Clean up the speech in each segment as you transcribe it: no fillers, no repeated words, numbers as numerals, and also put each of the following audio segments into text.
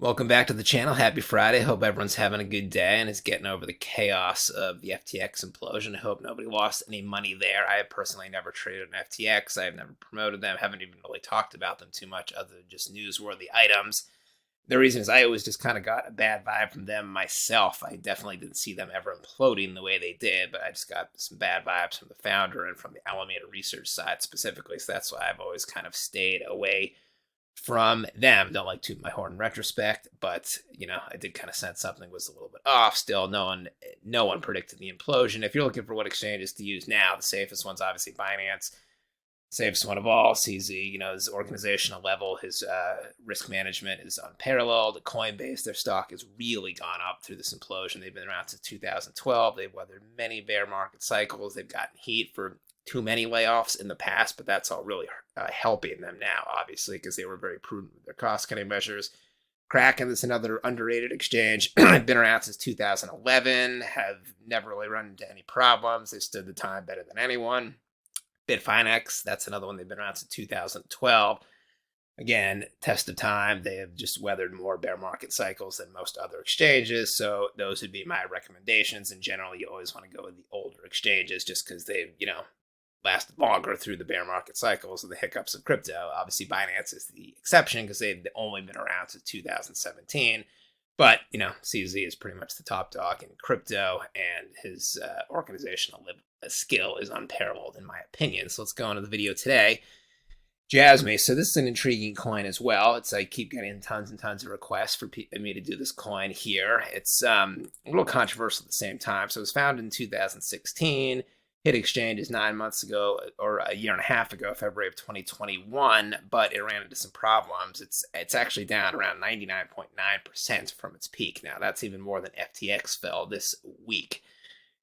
Welcome back to the channel. Happy Friday. Hope everyone's having a good day and is getting over the chaos of the FTX implosion. I hope nobody lost any money there. I have personally never traded an FTX. I have never promoted them. Haven't even really talked about them too much other than just newsworthy items. The reason is I always just kind of got a bad vibe from them myself. I definitely didn't see them ever imploding the way they did, but I just got some bad vibes from the founder and from the Alameda research side specifically. So that's why I've always kind of stayed away from them. Don't like toot my horn in retrospect, but I did kind of sense something was a little bit off. Still, no one predicted the implosion. If you're looking for what exchanges to use now, the safest one's obviously Binance. Safest one of all. CZ, his organizational level, his risk management is unparalleled. Coinbase, their stock has really gone up through this implosion. They've been around since 2012. They've weathered many bear market cycles. They've gotten heat for too many layoffs in the past, but that's all really helping them now, obviously, because they were very prudent with their cost-cutting measures. Kraken is another underrated exchange. Been around since 2011, have never really run into any problems. They stood the time better than anyone. Bitfinex, that's another one. They've been around since 2012. Again, test of time. They have just weathered more bear market cycles than most other exchanges. So those would be my recommendations. And generally, you always want to go with the older exchanges just because they've, lasted longer through the bear market cycles and the hiccups of crypto. Obviously, Binance is the exception because they've only been around since 2017. But, CZ is pretty much the top dog in crypto, and his organizational skill is unparalleled, in my opinion. So let's go into the video today. Jasmy. So this is an intriguing coin as well. I keep getting tons and tons of requests for me to do this coin here. It's a little controversial at the same time. So it was founded in 2016. Hit exchanges 9 months ago, or a year and a half ago, February of 2021, but it ran into some problems. It's actually down around 99.9% from its peak now. That's even more than FTX fell this week.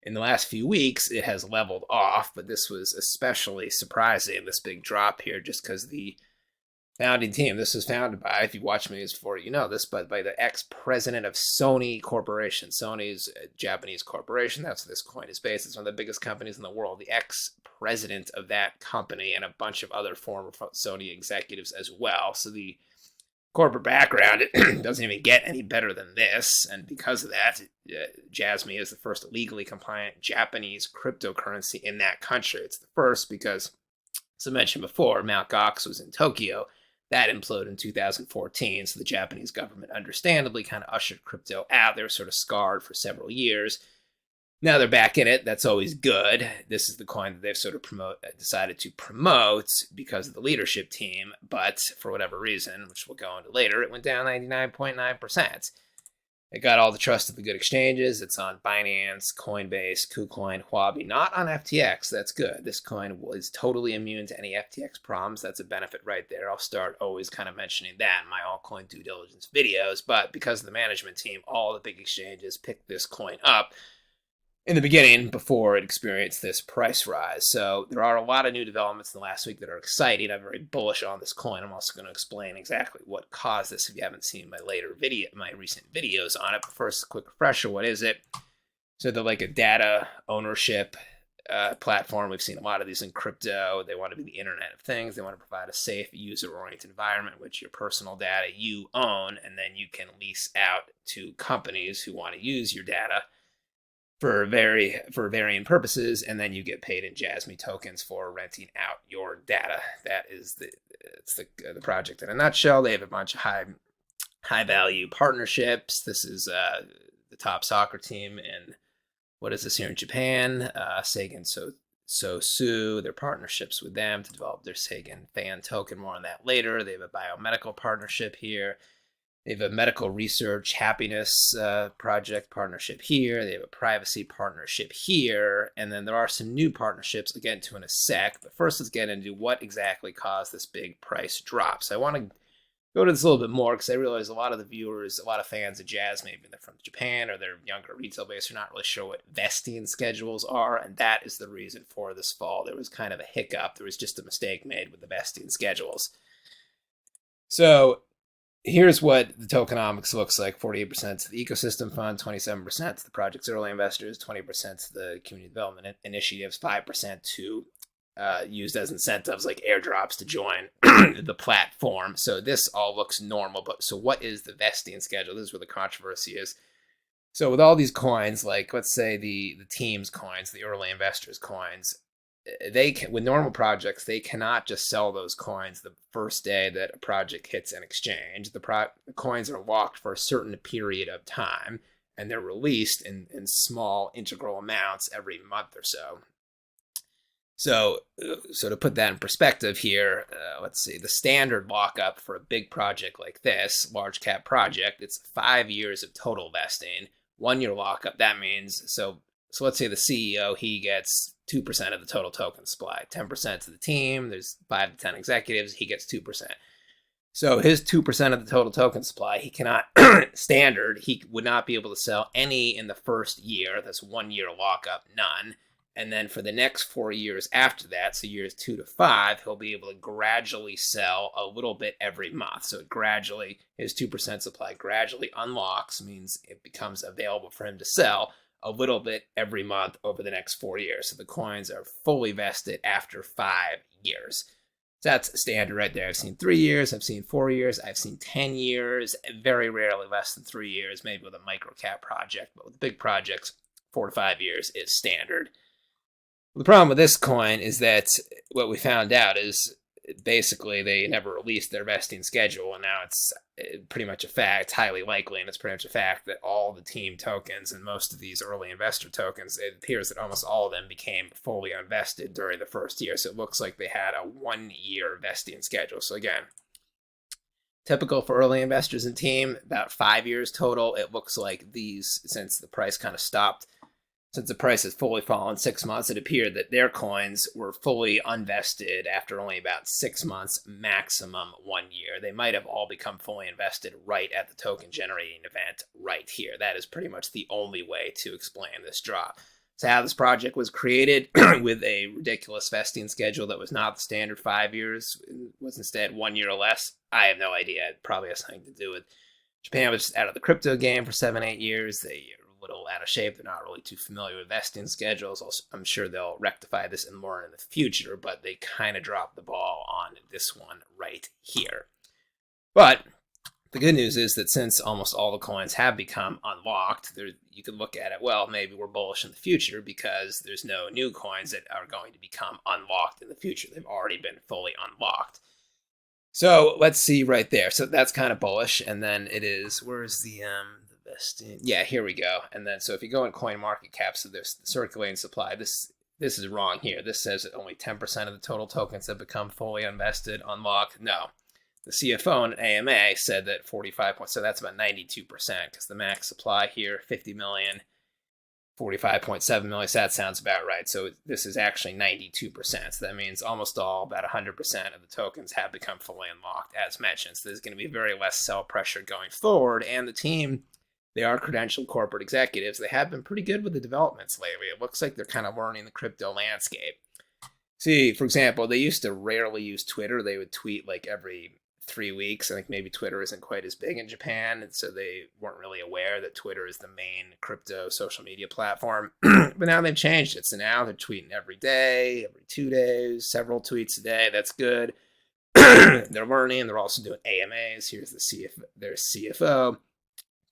In the last few weeks, it has leveled off, but this was especially surprising, this big drop here, just because the founding team, this was founded by, if you watch me before, you know this, but by the ex-president of Sony Corporation. Sony's a Japanese corporation. That's where this coin is based. It's one of the biggest companies in the world. The ex-president of that company and a bunch of other former Sony executives as well. So the corporate background, it doesn't even get any better than this. And because of that, Jasmy is the first legally compliant Japanese cryptocurrency in that country. It's the first because, as I mentioned before, Mt. Gox was in Tokyo. That imploded in 2014, so the Japanese government understandably kind of ushered crypto out. They were sort of scarred for several years. Now they're back in it. That's always good. This is the coin that they've sort of decided to promote because of the leadership team, but for whatever reason, which we'll go into later, it went down 99.9%. It got all the trust of the good exchanges. It's on Binance, Coinbase, KuCoin, Huobi, not on FTX. That's good. This coin is totally immune to any FTX problems. That's a benefit right there. I'll start always kind of mentioning that in my altcoin due diligence videos. But because of the management team, all the big exchanges picked this coin up in the beginning before it experienced this price rise. So there are a lot of new developments in the last week that are exciting. I'm very bullish on this coin. I'm also going to explain exactly what caused this if you haven't seen my recent videos on it. But first, a quick refresher. What is it? So they're like a data ownership platform. We've seen a lot of these in crypto. They want to be the Internet of Things. They want to provide a safe, user-oriented environment in which your personal data you own, and then you can lease out to companies who want to use your data for varying purposes, and then you get paid in Jasmy tokens for renting out your data. That is the project in a nutshell. They have a bunch of high value partnerships. This is the top soccer team in what is this here in Japan? Seigen Sosu. Their partnerships with them to develop their Seigen fan token. More on that later. They have a biomedical partnership here. They have a medical research happiness project partnership here. They have a privacy partnership here. And then there are some new partnerships, again, to in a sec. But first, let's get into what exactly caused this big price drop. So I want to go to this a little bit more because I realize a lot of the viewers, a lot of fans of Jasmy, maybe they're from Japan or they're younger retail base, are not really sure what vesting schedules are. And that is the reason for this fall. There was kind of a hiccup. There was just a mistake made with the vesting schedules. So here's what the tokenomics looks like. 48% to the ecosystem fund, 27% to the project's early investors, 20% to the community development initiatives, 5% to used as incentives like airdrops to join the platform. So this all looks normal. But so what is the vesting schedule? This is where the controversy is. So with all these coins, like let's say the team's coins, the early investors' coins, they can, with normal projects, they cannot just sell those coins the first day that a project hits an exchange. The coins are locked for a certain period of time, and they're released in small integral amounts every month or so. So to put that in perspective here, let's see, the standard lockup for a big project like this, large cap project, it's 5 years of total vesting. 1 year lockup, that means, so let's say the CEO, he gets 2% of the total token supply, 10% to the team, there's 5 to 10 executives, he gets 2%. So his 2% of the total token supply, he cannot, standard, he would not be able to sell any in the first year. That's 1 year lockup, none. And then for the next 4 years after that, so years 2 to 5, he'll be able to gradually sell a little bit every month. So it gradually, his 2% supply gradually unlocks, means it becomes available for him to sell a little bit every month over the next 4 years. So the coins are fully vested after 5 years. So that's standard right there. I've seen 3 years, I've seen 4 years, I've seen 10 years, very rarely less than 3 years, maybe with a micro cap project, but with big projects, 4 to 5 years is standard. The problem with this coin is that what we found out is basically they never released their vesting schedule, and now it's pretty much a fact, it's highly likely, and it's pretty much a fact that all the team tokens and most of these early investor tokens, it appears that almost all of them became fully unvested during the first year. So it looks like they had a 1 year vesting schedule. So again, typical for early investors and team, about 5 years total. It looks like these, since the price kind of stopped, since the price has fully fallen 6 months, it appeared that their coins were fully unvested after only about 6 months, maximum 1 year. They might have all become fully invested right at the token generating event right here. That is pretty much the only way to explain this drop. So how this project was created with a ridiculous vesting schedule that was not the standard 5 years, was instead 1 year or less, I have no idea. It probably has something to do with Japan was just out of the crypto game for 7-8 years. They little out of shape. They're not really too familiar with vesting schedules. Also, I'm sure they'll rectify this and more in the future, but they kind of dropped the ball on this one right here. But the good news is that since almost all the coins have become unlocked, you could look at it, well, maybe we're bullish in the future because there's no new coins that are going to become unlocked in the future. They've already been fully unlocked. So let's see right there. So that's kind of bullish. And then it is, where's the vesting? Yeah, here we go. And then, so if you go in coin market cap, so there's the circulating supply. This is wrong here. This says that only 10% of the total tokens have become fully invested, unlocked. No. The CFO in AMA said that 45 points, so that's about 92%, because the max supply here, 50 million, 45.7 million, so that sounds about right. So this is actually 92%. So that means almost all, about 100% of the tokens have become fully unlocked, as mentioned. So there's going to be very less sell pressure going forward, and the team, they are credentialed corporate executives. They have been pretty good with the developments lately. It looks like they're kind of learning the crypto landscape. See, for example, they used to rarely use Twitter. They would tweet like every 3 weeks. I think maybe Twitter isn't quite as big in Japan, and so they weren't really aware that Twitter is the main crypto social media platform. But now they've changed it. So now they're tweeting every day, every 2 days, several tweets a day. That's good. They're learning. They're also doing AMAs. Here's their CFO.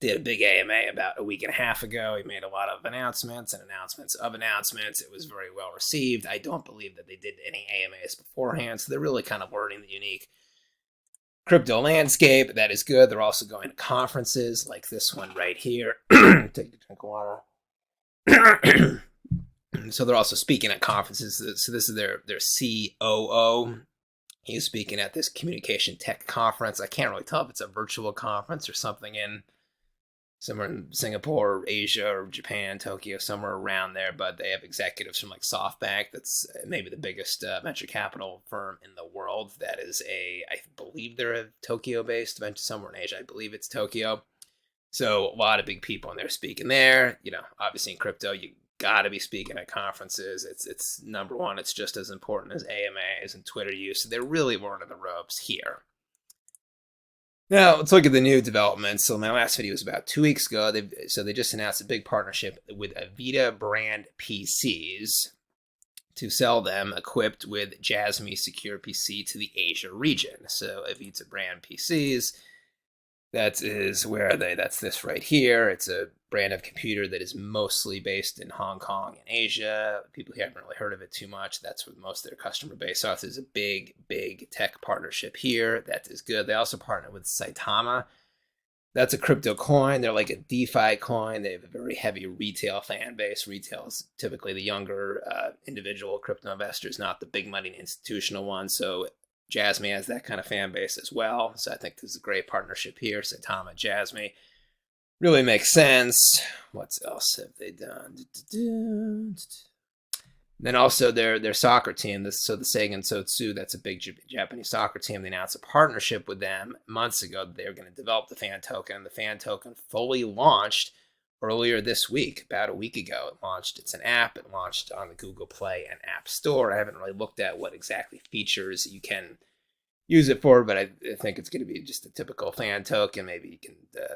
Did a big AMA about a week and a half ago. He made a lot of announcements and announcements of announcements. It was very well received. I don't believe that they did any AMAs beforehand, so they're really kind of learning the unique crypto landscape. That is good. They're also going to conferences like this one right here. Take a drink of water. So they're also speaking at conferences. So this is their COO. He's speaking at this communication tech conference. I can't really tell if it's a virtual conference or something in somewhere in Singapore, or Asia, or Japan, Tokyo, somewhere around there. But they have executives from like SoftBank. That's maybe the biggest venture capital firm in the world. That is I believe they're a Tokyo-based venture, somewhere in Asia. I believe it's Tokyo. So a lot of big people in there speaking there. You know, obviously in crypto, you got to be speaking at conferences. It's number one. It's just as important as AMAs and Twitter use. So they're really learning the ropes here. Now, let's look at the new developments. So my last video was about 2 weeks ago. They just announced a big partnership with Avita brand PCs to sell them equipped with Jasmy Secure PC to the Asia region. So if it's a brand PCs, that is, where are they? That's this right here. It's a brand of computer that is mostly based in Hong Kong and Asia. People here haven't really heard of it too much. That's where most of their customer base are. So there's a big, big tech partnership here. That is good. They also partner with Saitama. That's a crypto coin. They're like a DeFi coin. They have a very heavy retail fan base. Retail is typically the younger individual crypto investors, not the big money institutional ones. So Jasmy has that kind of fan base as well. So I think this is a great partnership here. Saitama, Jasmy. Really makes sense. What else have they done? Then also their soccer team, so the Seigan Sotsu, that's a big Japanese soccer team. They announced a partnership with them months ago that they were going to develop the fan token. The fan token fully launched earlier this week, about a week ago. It launched. It's an app. It launched on the Google Play and App Store. I haven't really looked at what exactly features you can use it for, but I think it's going to be just a typical fan token. Maybe you can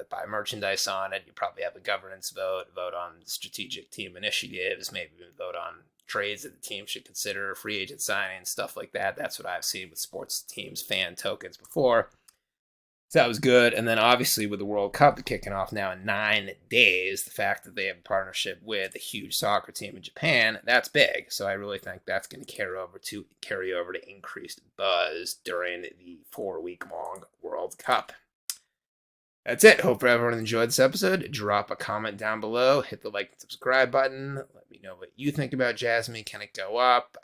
buy merchandise on it. You probably have a governance vote on strategic team initiatives, maybe vote on trades that the team should consider, free agent signing, stuff like that. That's what I've seen with sports teams fan tokens before. So that was good. And then obviously with the World Cup kicking off now in 9 days, the fact that they have a partnership with a huge soccer team in Japan, that's big. So I really think that's going to carry over to increased buzz during the 4-week-long World Cup. That's it. Hope everyone enjoyed this episode. Drop a comment down below. Hit the like and subscribe button. Let me know what you think about Jasmy. Can it go up?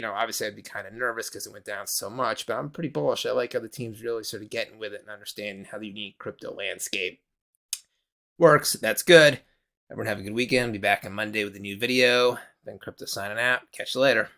Obviously I'd be kind of nervous because it went down so much, but I'm pretty bullish. I like how the team's really sort of getting with it and understanding how the unique crypto landscape works. That's good. Everyone have a good weekend. Be back on Monday with a new video. Then Crypto signing out. Catch you later.